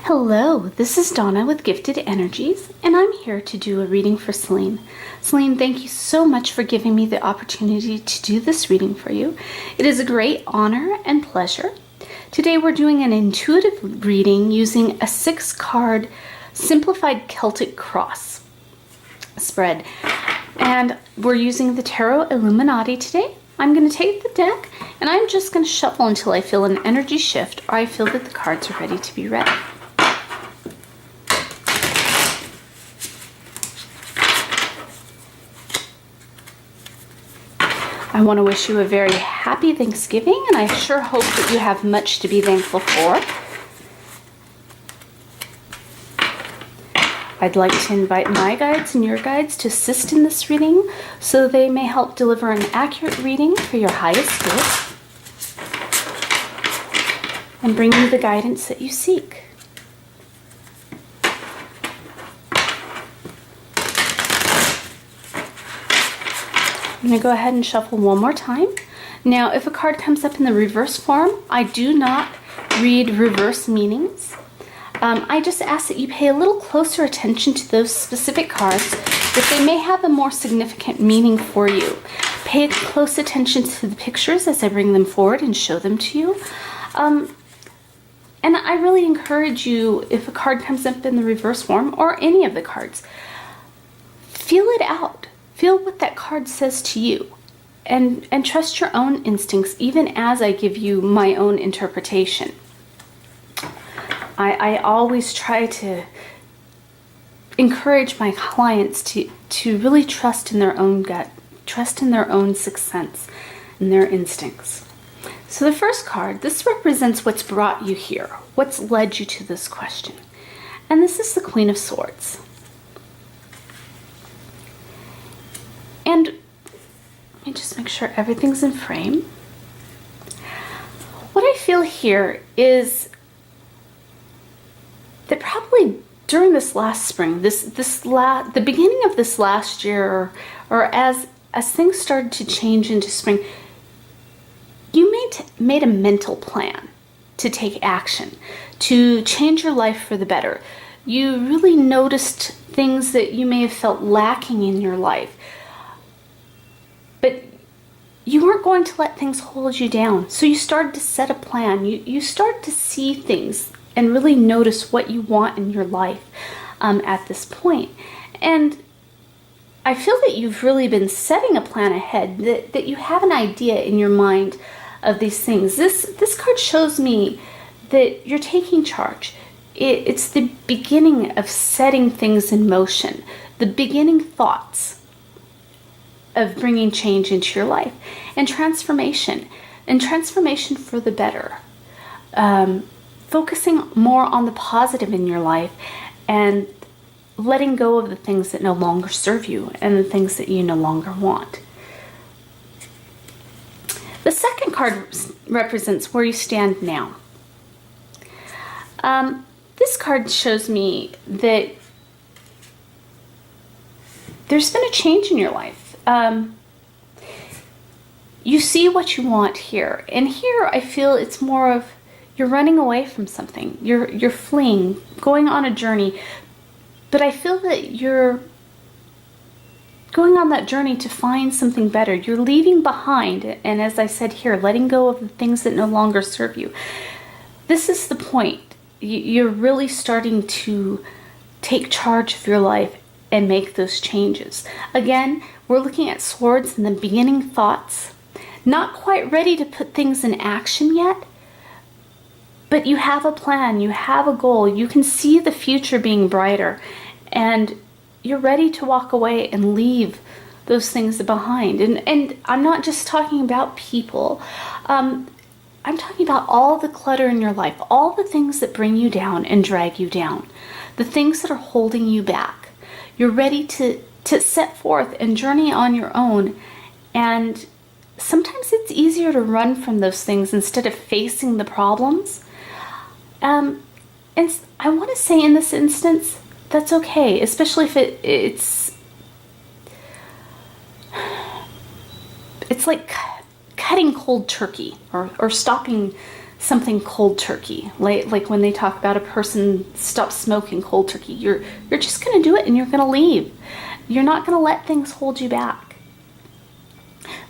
Hello, this is Donna with Gifted Energies, and I'm here to do a reading for Celine. Celine, thank you so much for giving me the opportunity to do this reading for you. It is a great honor and pleasure. Today we're doing an intuitive reading using a 6-card simplified Celtic cross spread, and we're using the Tarot Illuminati today. I'm going to take the deck and I'm just going to shuffle until I feel an energy shift or I feel that the cards are ready to be read. I want to wish you a very happy Thanksgiving, and I sure hope that you have much to be thankful for. I'd like to invite my guides and your guides to assist in this reading so they may help deliver an accurate reading for your highest good and bring you the guidance that you seek. I'm going to go ahead and shuffle one more time. Now, if a card comes up in the reverse form, I do not read reverse meanings. I just ask that you pay a little closer attention to those specific cards, that they may have a more significant meaning for you. Pay close attention to the pictures as I bring them forward and show them to you. And I really encourage you, if a card comes up in the reverse form, or any of the cards, feel it out. Feel what that card says to you, and trust your own instincts, even as I give you my own interpretation. I always try to encourage my clients to really trust in their own gut, trust in their own sixth sense and their instincts. So the first card, this represents what's brought you here, what's led you to this question. And this is the Queen of Swords. And let me just make sure everything's in frame. What I feel here is that probably during this last spring, the beginning of this last year, or as things started to change into spring, you made a mental plan to take action, to change your life for the better. You really noticed things that you may have felt lacking in your life. But you weren't going to let things hold you down. So you started to set a plan. You start to see things and really notice what you want in your life at this point. And I feel that you've really been setting a plan ahead, that you have an idea in your mind of these things. This card shows me that you're taking charge. It's the beginning of setting things in motion, the beginning thoughts of bringing change into your life, and transformation for the better. Focusing more on the positive in your life and letting go of the things that no longer serve you and the things that you no longer want. The second card represents where you stand now. This card shows me that there's been a change in your life. You see what you want here, and here I feel it's more of you're running away from something. You're fleeing, going on a journey, but I feel that you're going on that journey to find something better. You're leaving behind, and as I said here, letting go of the things that no longer serve you. This is the point. You're really starting to take charge of your life and make those changes. Again, we're looking at swords and the beginning thoughts. Not quite ready to put things in action yet, but you have a plan, you have a goal, you can see the future being brighter, and you're ready to walk away and leave those things behind. And I'm not just talking about people. I'm talking about all the clutter in your life, all the things that bring you down and drag you down, the things that are holding you back. You're ready to set forth and journey on your own, and sometimes it's easier to run from those things instead of facing the problems. And I want to say in this instance, that's okay, especially if it's like cutting cold turkey or stopping something cold turkey, like when they talk about a person stops smoking cold turkey. You're just going to do it and you're going to leave. You're not going to let things hold you back.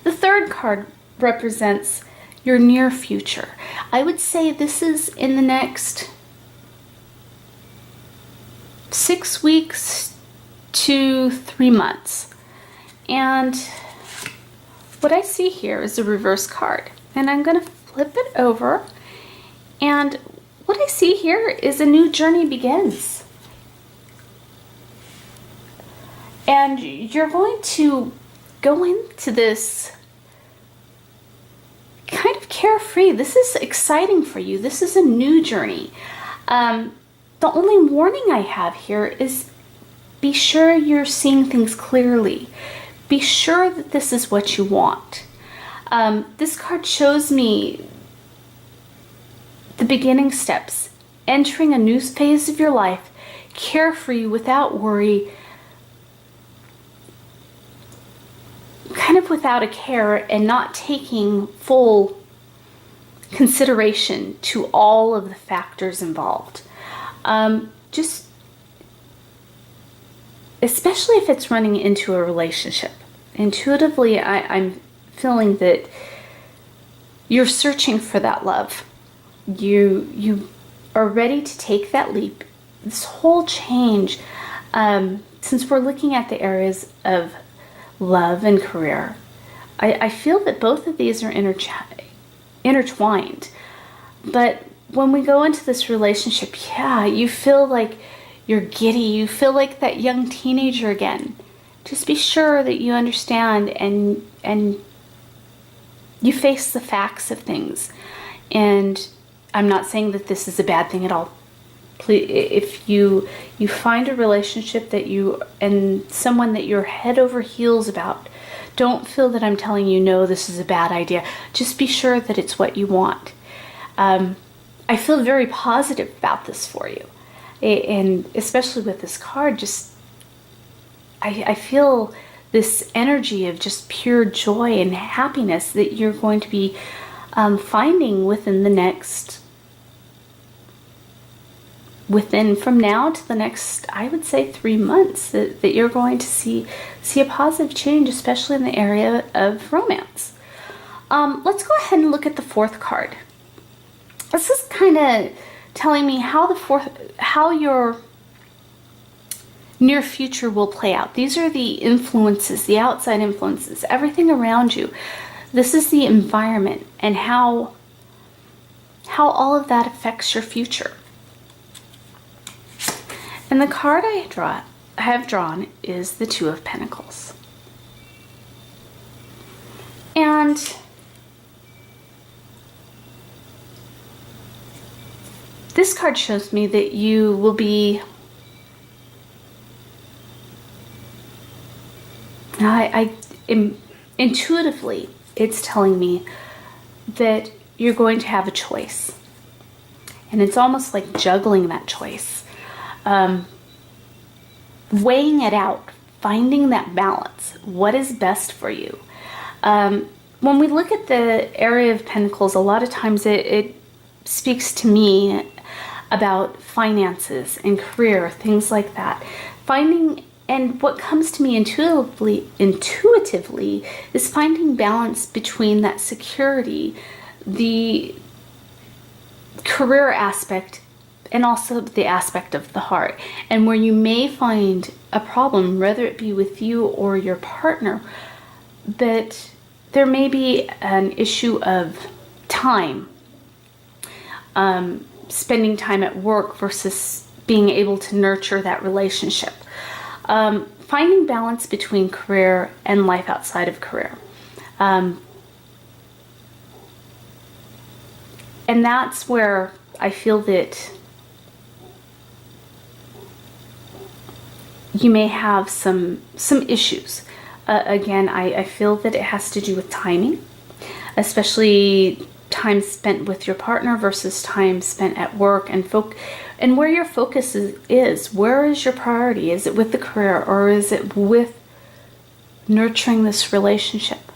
The third card represents your near future. I would say this is in the next 6 weeks to 3 months. And what I see here is a reverse card. And I'm going to flip it over. And what I see here is a new journey begins. And you're going to go into this kind of carefree. This is exciting for you. This is a new journey. The only warning I have here is be sure you're seeing things clearly. Be sure that this is what you want. This card shows me the beginning steps, entering a new phase of your life, carefree, without worry, kind of without a care, and not taking full consideration to all of the factors involved. Just, especially if it's running into a relationship. Intuitively, I'm feeling that you're searching for that love. You are ready to take that leap. This whole change, since we're looking at the areas of love and career, I feel that both of these are intertwined. But when we go into this relationship, you feel like you're giddy. You feel like that young teenager again. Just be sure that you understand and you face the facts of things. And I'm not saying that this is a bad thing at all. Please, if you find a relationship that you and someone that you're head over heels about, don't feel that I'm telling you, no, this is a bad idea. Just be sure that it's what you want. I feel very positive about this for you. And especially with this card, just I feel this energy of just pure joy and happiness that you're going to be finding within from now to the next, I would say, 3 months, that you're going to see a positive change, especially in the area of romance. Let's go ahead and look at the fourth card. This is kind of telling me how your near future will play out. These are the influences, the outside influences, everything around you. This is the environment and how all of that affects your future. And the card I have drawn is the Two of Pentacles. And this card shows me that you will be, intuitively, it's telling me that you're going to have a choice. And it's almost like juggling that choice. Weighing it out, finding that balance. What is best for you? When we look at the area of Pentacles, a lot of times it speaks to me about finances and career, things like that. And what comes to me intuitively is finding balance between that security, the career aspect, and also the aspect of the heart. And where you may find a problem, whether it be with you or your partner, that there may be an issue of time, spending time at work versus being able to nurture that relationship. Finding balance between career and life outside of career. And that's where I feel that you may have some issues. Again, I feel that it has to do with timing, especially time spent with your partner versus time spent at work, and where your focus is. Where is your priority? Is it with the career, or is it with nurturing this relationship?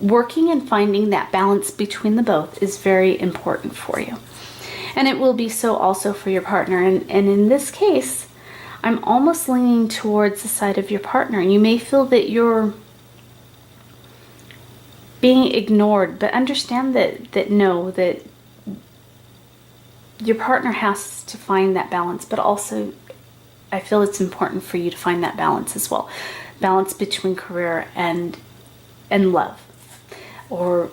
working and finding that balance between the both is very important for you. And it will be so also for your partner. And in this case, I'm almost leaning towards the side of your partner. You may feel that you're being ignored, but understand that your partner has to find that balance, but also I feel it's important for you to find that balance as well. Balance between career and love, or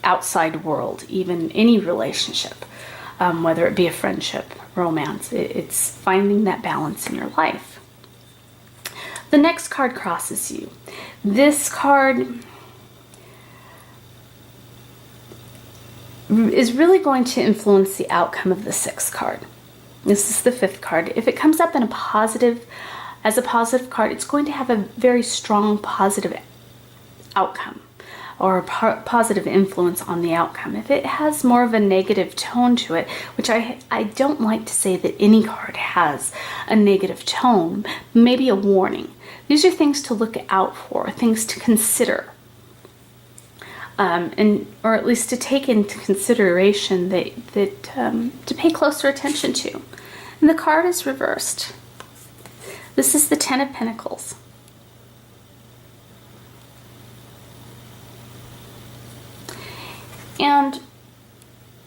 outside world, even any relationship, whether it be a friendship, romance. It's finding that balance in your life. The next card crosses you. This card is really going to influence the outcome of the 6th card. This is the 5th card. If it comes up in as a positive card, it's going to have a very strong positive outcome, or a positive influence on the outcome. If it has more of a negative tone to it, which I don't like to say that any card has a negative tone, maybe a warning. These are things to look out for, things to consider. Or at least to take into consideration to pay closer attention to. And the card is reversed. This is the 10 of Pentacles. And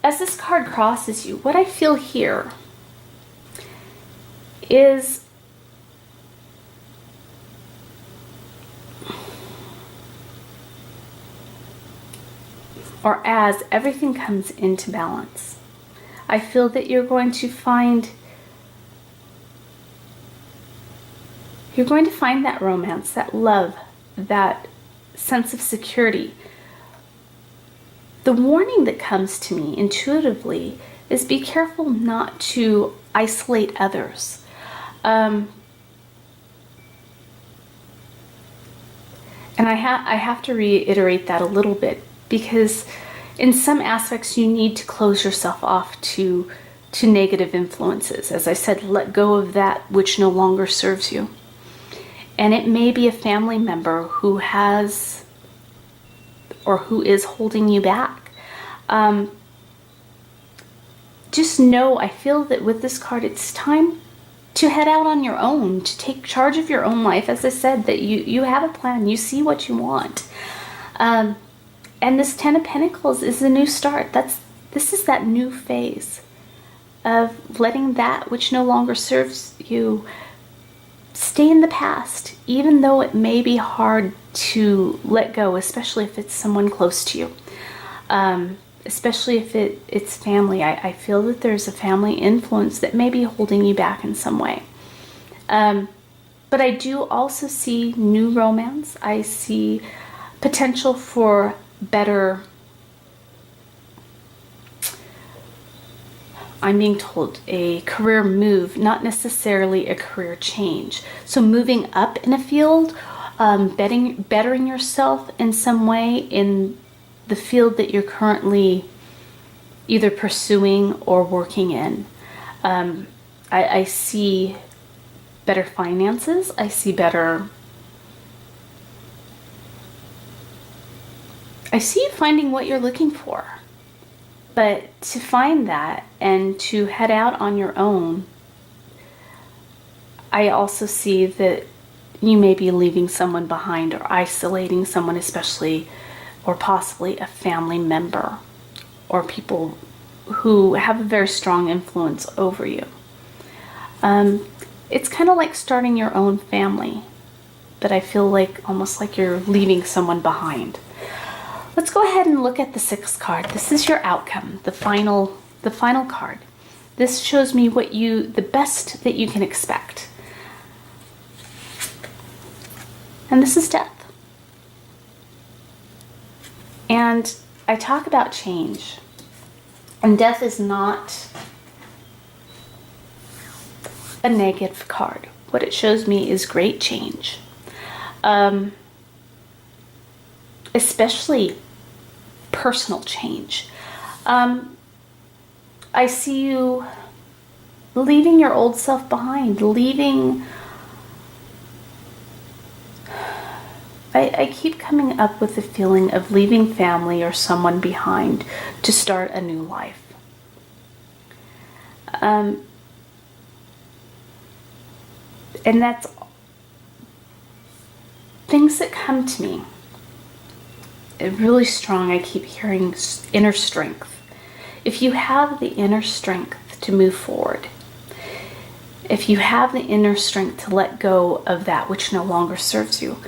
as this card crosses you, what I feel here is as everything comes into balance, I feel that you're going to find that romance, that love, that sense of security. The warning that comes to me intuitively is be careful not to isolate others. And I have to reiterate that a little bit, because in some aspects you need to close yourself off to negative influences. As I said, let go of that which no longer serves you. And it may be a family member who has or who is holding you back. Just know, I feel that with this card, it's time to head out on your own, to take charge of your own life. As I said, that you have a plan, you see what you want. And this 10 of Pentacles is a new start. This is that new phase of letting that which no longer serves you stay in the past, even though it may be hard to let go, especially if it's someone close to you. Especially if it's family. I feel that there's a family influence that may be holding you back in some way. But I do also see new romance. I see potential for better, I'm being told, a career move, not necessarily a career change. So moving up in a field, bettering yourself in some way in the field that you're currently either pursuing or working in. I see better finances. I see you finding what you're looking for. But to find that and to head out on your own, I also see that you may be leaving someone behind or isolating someone, especially or possibly a family member or people who have a very strong influence over you. It's kind of like starting your own family, but I feel like almost like you're leaving someone behind. Let's go ahead and look at the 6th card. This is your outcome, the final card. This shows me the best that you can expect. And this is death. And I talk about change. And death is not a negative card. What it shows me is great change. Especially personal change. I see you leaving your old self behind, I I keep coming up with the feeling of leaving family or someone behind to start a new life. And that's things that come to me. Really strong, I keep hearing inner strength. If you have the inner strength to move forward, if you have the inner strength to let go of that which no longer serves you,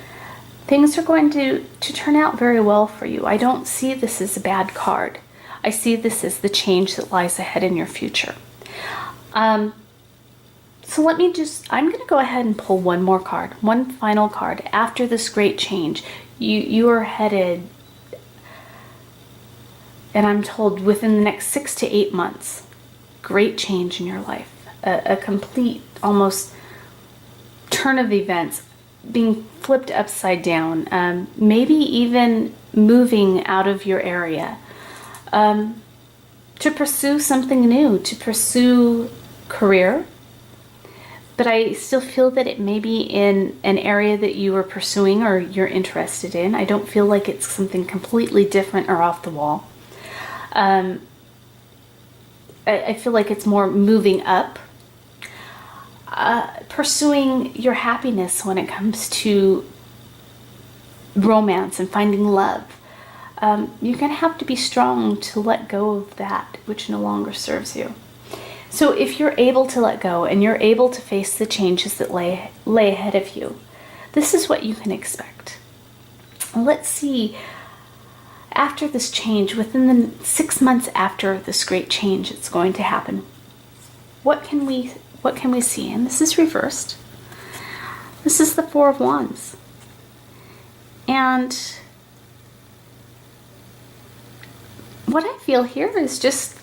things are going to turn out very well for you. I don't see this as a bad card. I see this as the change that lies ahead in your future. So I'm going to go ahead and pull one more card, one final card. After this great change, you are headed, and I'm told within the next 6 to 8 months, great change in your life. A complete, almost turn of events, being flipped upside down, maybe even moving out of your area, to pursue something new, to pursue career. But I still feel that it may be in an area that you are pursuing or you're interested in. I don't feel like it's something completely different or off the wall. I feel like it's more moving up. Pursuing your happiness when it comes to romance and finding love. You're going to have to be strong to let go of that which no longer serves you. So if you're able to let go and you're able to face the changes that lay ahead of you, this is what you can expect. Let's see, after this change, within the 6 months after this great change that's going to happen, what can we see? And this is reversed. This is the Four of Wands. And what I feel here is just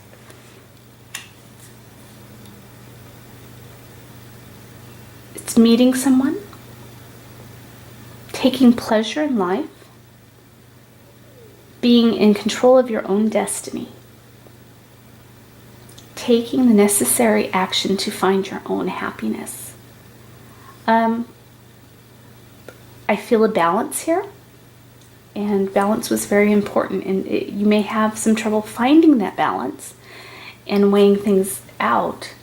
it's meeting someone, taking pleasure in life, being in control of your own destiny, taking the necessary action to find your own happiness. I feel a balance here, and balance was very important, and you may have some trouble finding that balance and weighing things out.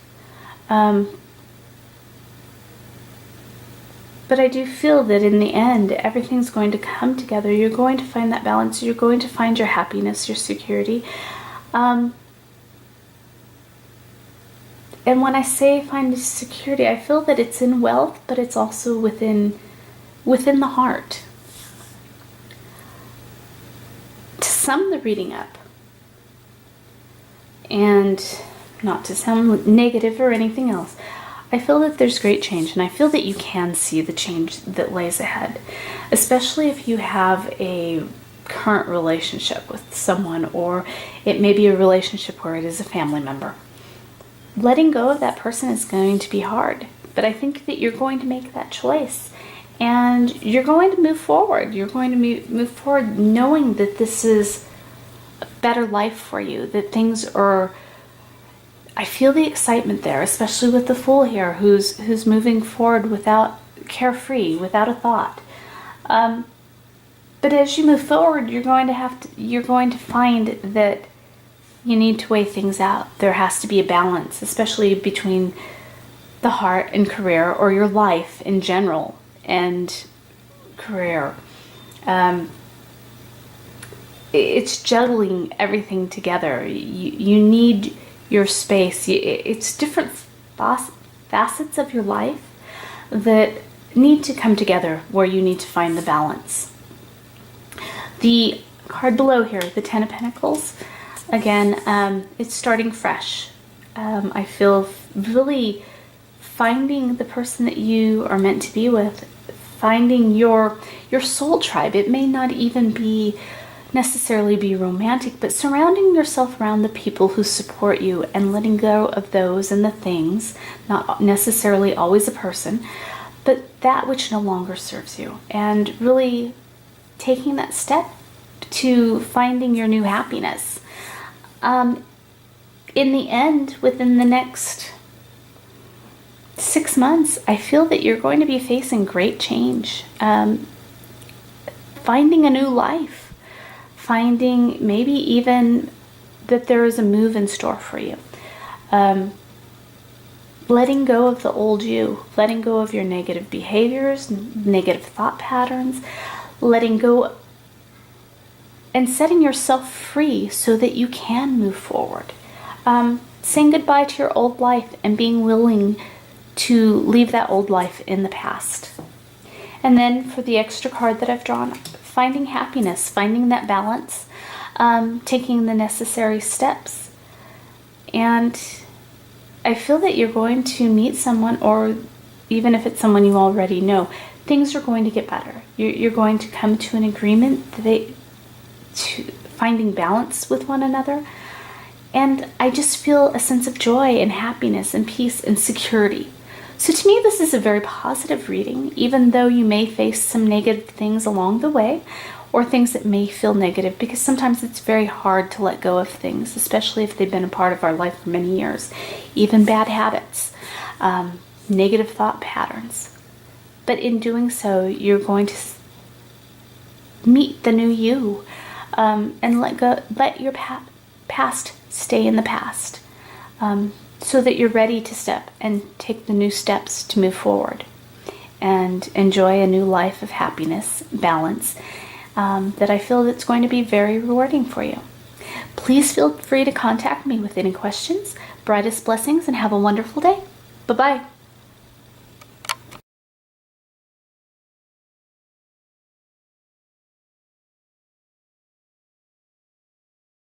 But I do feel that in the end, everything's going to come together. You're going to find that balance. You're going to find your happiness, your security. And when I say find security, I feel that it's in wealth, but it's also within the heart. To sum the reading up, and not to sound negative or anything else, I feel that there's great change, and I feel that you can see the change that lays ahead, especially if you have a current relationship with someone, or it may be a relationship where it is a family member. Letting go of that person is going to be hard, but I think that you're going to make that choice, and you're going to move forward. You're going to move forward knowing that this is a better life for you, that things are... I feel the excitement there, especially with the Fool here, who's moving forward without carefree, without a thought. But as you move forward, you're going to find that you need to weigh things out. There has to be a balance, especially between the heart and career, or your life in general and career. It's juggling everything together. You need your space. It's different facets of your life that need to come together where you need to find the balance. The card below here, the Ten of Pentacles, again, it's starting fresh. I feel really finding the person that you are meant to be with, finding your soul tribe. It may not even necessarily be romantic, but surrounding yourself around the people who support you and letting go of those and the things, not necessarily always a person, but that which no longer serves you, and really taking that step to finding your new happiness. In the end, within the next 6 months, I feel that you're going to be facing great change. finding a new life, finding maybe even that there is a move in store for you. Letting go of the old you, letting go of your negative behaviors, negative thought patterns, letting go and setting yourself free so that you can move forward. Saying goodbye to your old life and being willing to leave that old life in the past. And then for the extra card that I've drawn, finding happiness, finding that balance, taking the necessary steps. And I feel that you're going to meet someone, or even if it's someone you already know, things are going to get better. You're going to come to an agreement to finding balance with one another. And I just feel a sense of joy and happiness and peace and security. So to me, this is a very positive reading, even though you may face some negative things along the way, or things that may feel negative, because sometimes it's very hard to let go of things, especially if they've been a part of our life for many years. Even bad habits, negative thought patterns. But in doing so, you're going to meet the new you, and let your past stay in the past, so that you're ready to step and take the new steps to move forward and enjoy a new life of happiness, balance, that I feel that's going to be very rewarding for you. Please feel free to contact me with any questions. Brightest blessings and have a wonderful day. Bye-bye.